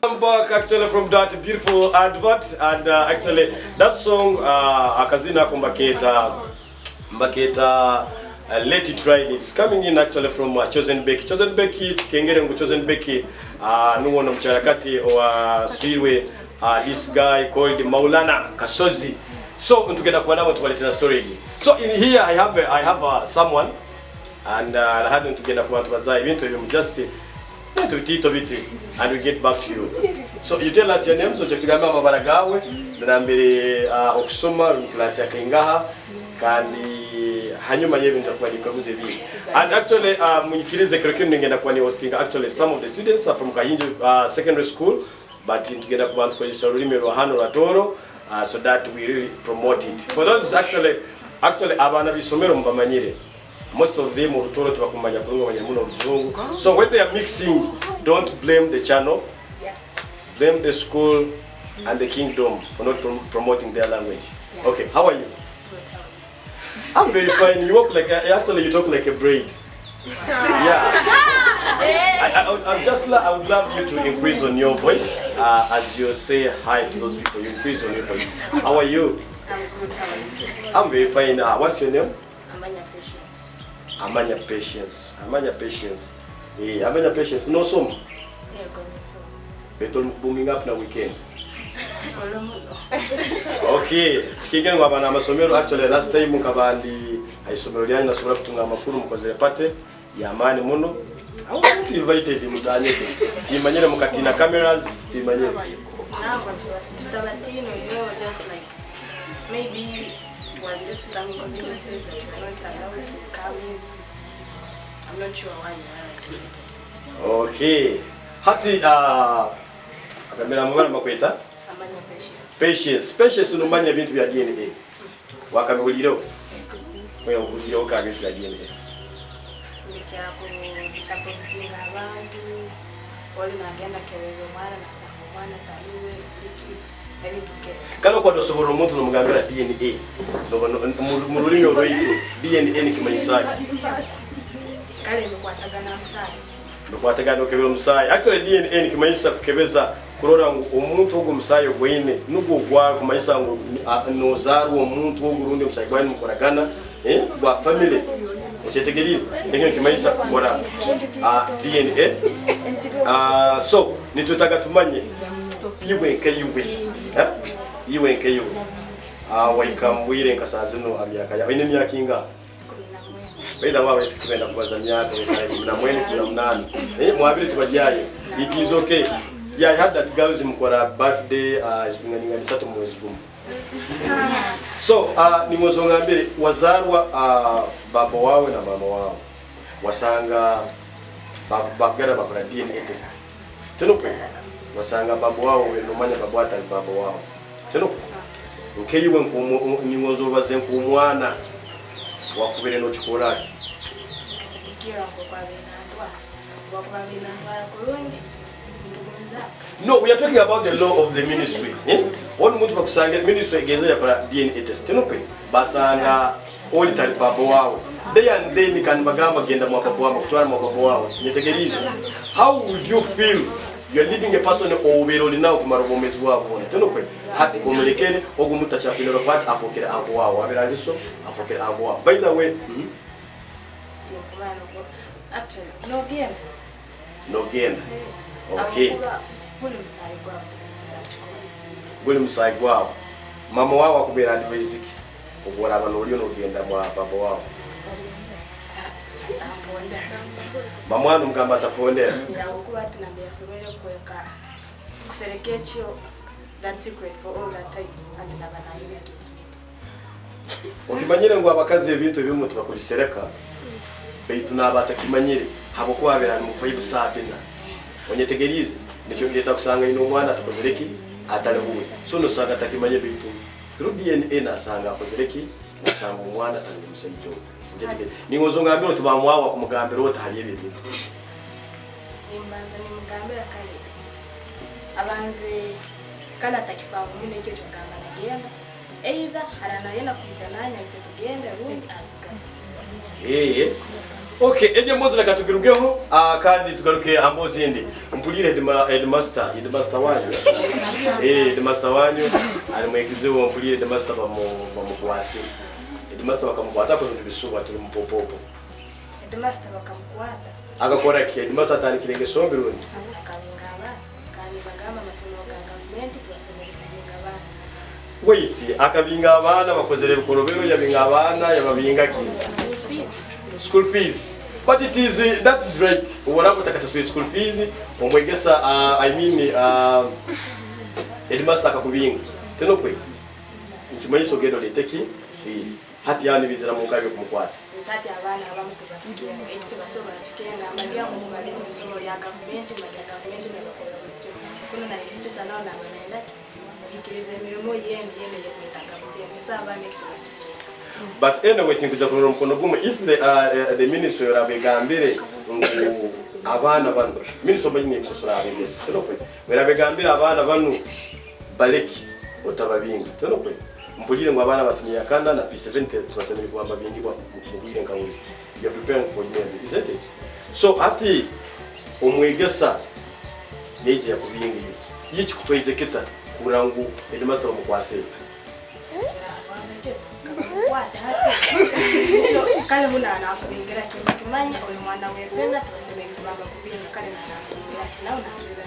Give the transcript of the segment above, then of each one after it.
I'm back actually from that beautiful advert, and actually that song akazina kumbaketa Let It Ride is coming in actually from Chosen Becky kengere ngu Chosen Becky nuwono mcharakati wa Swiwe this guy called Maulana Kasozi. So tugenda kuba nabo tubaletera story hii. So in here I have someone, and I had tugenda kuba tubaza ibintu byo just to tito biti, and we get back to you. So you tell us your name, so chakugamba amabara gawe ndambere okusoma mu class ya Kingaha kandi Hanyuma yebinza kwandika buzebi. And actually munyikirize kirikino ngenda kuba ni hosting actually some of the students are from Kahinju secondary school, but tugenda kuba tukoresha ururimi rwa hano ratoro so that we really promote it. For those actually Abaana bisomero mbamanyire. Most of them urutoro tubakumanya kurunga abanyamuno ruzungu. So when they are mixing, don't blame the channel. Blame the school and the kingdom for not promoting their language. Yeah. Okay, how are you? I'm very fine. You walk like actually you talk like a braid. Yeah. I would love you to increase on your voice as you say hi to those people. You increase on your voice. How are you? I'm good. How are you? I'm very fine. What's your name? Amanya Patience. Amanya Patience. Amanya Patience. Yeah, Amanya Patience. No some. Yeah, going so. Better booming up now weekend. Okay, tukigenda ngo abana amasomero actually last time mukabandi ayisomero lyanye nasubira kutunga amakuru mukozere pate ya mani muno. I want to invite you mutanyeke. Timanyere mukatina cameras, timanyere. Tabatino, you know, just like maybe was due to some inconveniences that you were not allowed to come in. I'm not sure why you are. Okay. Hati akamera mabana makweta? Amanya Patience. Patience numanya bintu bya DNA. Wakabihuliro. Oya ukugiro ka bintu bya DNA. Nikia ku disappointing abantu. Wali nagenda kerezo mwana na saho mwana taliwe iki ebituke. Kalo kwa dosoboro omuntu nomugambira DNA. Mu rulimi olw'ekitu DNA ni kimanyisaki. Kale mkwatagana msali. Mkwatagana okebera omusayi. Actually DNA ni kimanyisa kukebeza kurora ngo omuntu ogwo musayi ogwine nugo gwa kumanyisa ngo nozaru omuntu ogurunde musayi gwani mukoragana gwa family utetegeriza ngene kimanyisa kukora DNA. So nitutaga tumanye iwe nke waikambwire nkasazino amyaka ya ine myaka inga beda wawe sikipenda kubaza myaka na mwene kuna mnani mwabiri tubajaye. It is okay. Yeah, I heard that girls mukora birthday ishinga misatu mwezi gumu. So ni mwozonga mbere wazarwa baba wawe na mama wawe wasanga bagara bakora DNA test. Tenuko wasanga baba wawe nomanya baba atali baba wawe. Tenuko nkeyiwe ni mwozo baze nkumwana wakubere no chikora. No, we are talking about the law of the ministry. One muntu bakusanga ministry egeze yakora DNA test. Tenuko basanga oli tali baba wawe. They and then can bagamba genda mwa baba wawe kutwara mwa baba wawe. Nyetegerizo. How would you feel? You are leading a person obero linao kumarubomezi wabo. Tenuko hati omulekere ogumuta chafilero kwat afokera abo wawe. Abiraliso afokera abo wawe. By the way, actually no gain. No gain. Okay. Guli musayi gwao. Mama wao akubera advice ki ogora abantu oliyo no genda mwa baba wao. Mama wanu mgamba atakondera. Yakuba ati nambia somero kweka kuserekea chio that secret for all that time ati nabana ile. Ukimanyire ngo abakazi ebintu bimwe tubakulisereka beitu nabatakimanyire habo kwabera mu vibe sapena. Onyetegerize nicho ngeta kusanga ino mwana atakozereki atalehuwe. So no sanga takimanye beitu. Through DNA nasanga akozereki nasanga umwana atanje musayijo. Ngetegeze. Ningozonga mbe otubamwawa kumugambira otahali ebintu. Nimbanza nimugambira kale. Abanze kana takifamu nyine cyo cyogamba nagenda. Either harana yena kujana nya cyo tugenda rundi asikaza. Okay, eje mbozi nakatukirugeho kandi tugaruke ambozi indi mpulire headmaster wanyu headmaster wanyu ali mwekizewo mpulire headmaster bamukwasi headmaster bakamukwata ko bisuba tuli mpopopo headmaster bakamukwata agakora ki headmaster atani kirenge sombe rundi akabinga abana kandi bagamba amasomo ga government tubasomera kubinga abana wait akabinga abana bakozere bikorobero yabinga abana yababinga ki school fees, but it is that is right. Whatever takasa school fees, omwegesa I mean headmaster akakubinga. Teno kwe. Nkimanyi sogero leteki fees. Hati yani bizira mu kabe kumukwata. Tati abana abamutubakikia ekito basoba kikenga amabya mu bali mu isomo lya government n'abakola kuno na ekito tsanao na banaenda ikirize mirimo yendi yekutanga busente saba nekito. But anyway, tinkuja kulora mkono gumu if the ministry rabegambire abana bano ministry banyine kisosora abegesa teno kwe werabegambira abana bano baleki otababinga teno kwe mpulire ngo abana basimya kanda na P70 tubasemere kwa babingi kwa mubwire ngawuli you are preparing for them, isn't it? So ati omwegesa yeje yakubinga yichi kutwaize kita kurangu headmaster mukwase kale huna nakubingira kimanya oli mwana wependa tubasemere kubanga kubinga kale nakubingira nawe nakubingira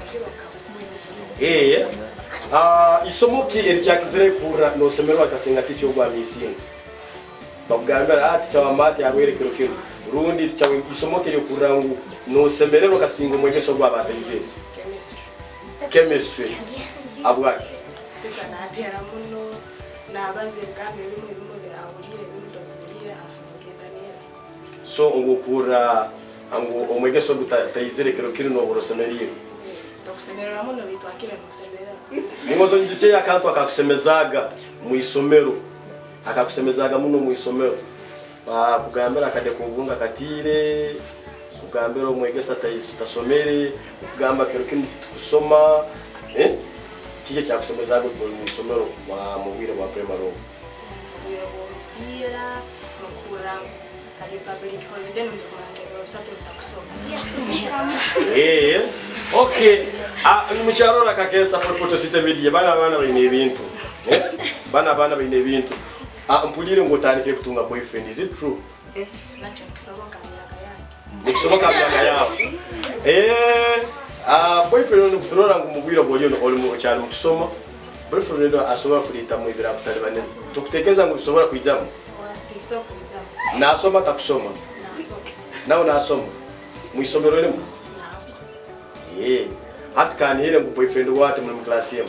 isomoki erichakizire kura no semero akasenga ticho gwa misinga bagambira ati cha mati yarwerekero kino rundi cha isomoki yo kurangu no semerero kasingo mwegesho gwa batayizire chemistry abwaki tetsana atera muno nabaze bwambe bimwe birawulire bimutobulira akendanira so ngukura angu omwegesho gutayizire kero kino no borosemeriro tokusemerera muno bitwakire musemerera ningozo ngice yakantu akakusemezaga mu isomero akakusemezaga muno mu isomero kugambira akade kubunga katire kugambira omwegesa tasomere kugamba kero kino kusoma kije cyakusemezaga mu isomero wa mubwire wa primary bira mukura ali public holiday nzokurangira usatu takusoma okay mucharora kakesa photo system media bana bine ibintu bana baine ibintu mpulire ngo tanike kutunga boyfriend, is it true? Nacho kusoma kamyaka yake kusoma kamyaka yawe boyfriend no kuturora ngo mubwira bolyo oli mu cyane kusoma boyfriend asobora kurita mu ibira butari baneze tukutekeza ngo bisobora kwijamo nasoma takusoma nawe nasoma mu isomero lemo hatkani hile ngo boyfriend wate mu class yemo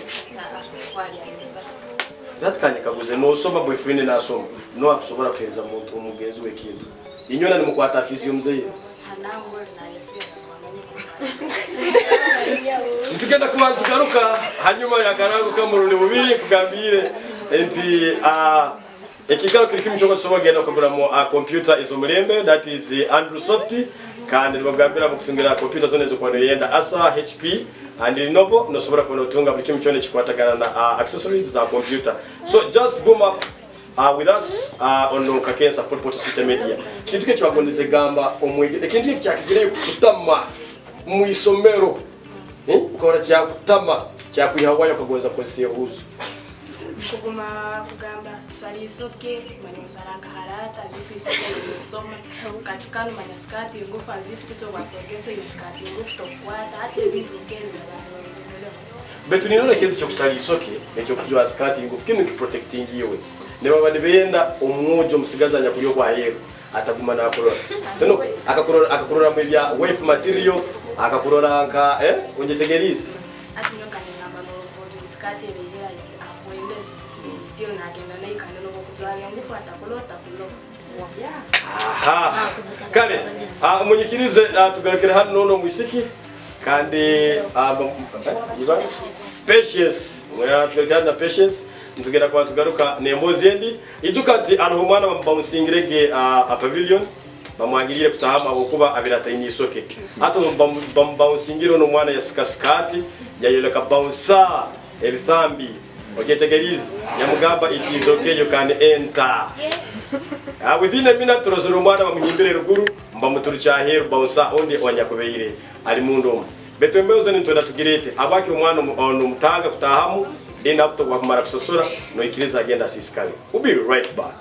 hatkani kaguze no soma boyfriend nasoma no akusobora kweza muntu umugenzi wekintu inyona ni mukwata physio mzee hanango na yesi Tukenda kubanza garuka hanyuma yakarango kamurundi bubiri kugambire enti ekigaro kiriki michoko soba genda kugura mu computer izomulembe, that is Andrew Softy kandi bagambira mu kutungira computer zone zo kwa yenda asa HP and Lenovo no sobora kwa utunga buri kimchone chikwatagana na accessories za computer. So just boom up with us on Kakensa Support System Media. Kintu ke cyagondeze gamba omwege kintu ke cyakizire kutama mu isomero ukora cyakutama cyakwihawayo kagoza kose huzo kuguma kugamba tusali isoke mani musaranga harata zifise kusoma katikano manya skati ngufu azifite cyo bakwegeso ile skati ngufu tokwata ate bintu ngende betu ninona kintu cyo kusali isoke necyo kujwa skati ngufu kintu ki protecting yewe ne baba benda umwojo musigazanya kuriyo kwa yego ataguma nakorora teno akakorora mu bya wave material akakorora nka unjetegerize ati nyokane namba no bojo skati ile akwendeza still nagenda nayo kandi no kutwali ngufu atakolota kulo aha kale umunyikirize tugarukira hano no mwisiki kandi patience mwa tugarukira patience ntugera kwa tugaruka nembozi yendi ijukati aruhumana bambamusingirege a pavilion bamwangirire kutahama okuba abirata inisoke ato bambawusingiro no mwana ya skaskati yayeleka bouncer elithambi Okay, take it easy. Nyamugamba, it is okay, you can enter. Yes. Within a minute, turozoro mwana bamuhimbire ruguru, mbamuturicha here, bounsa onde wanyakubeire ali mundu. Betwembeuze nitwenda tugirete. Abaki umwana mutanga kutahamu, then after wakumara kusosora, no ikiriza agenda siskali. We'll be right back.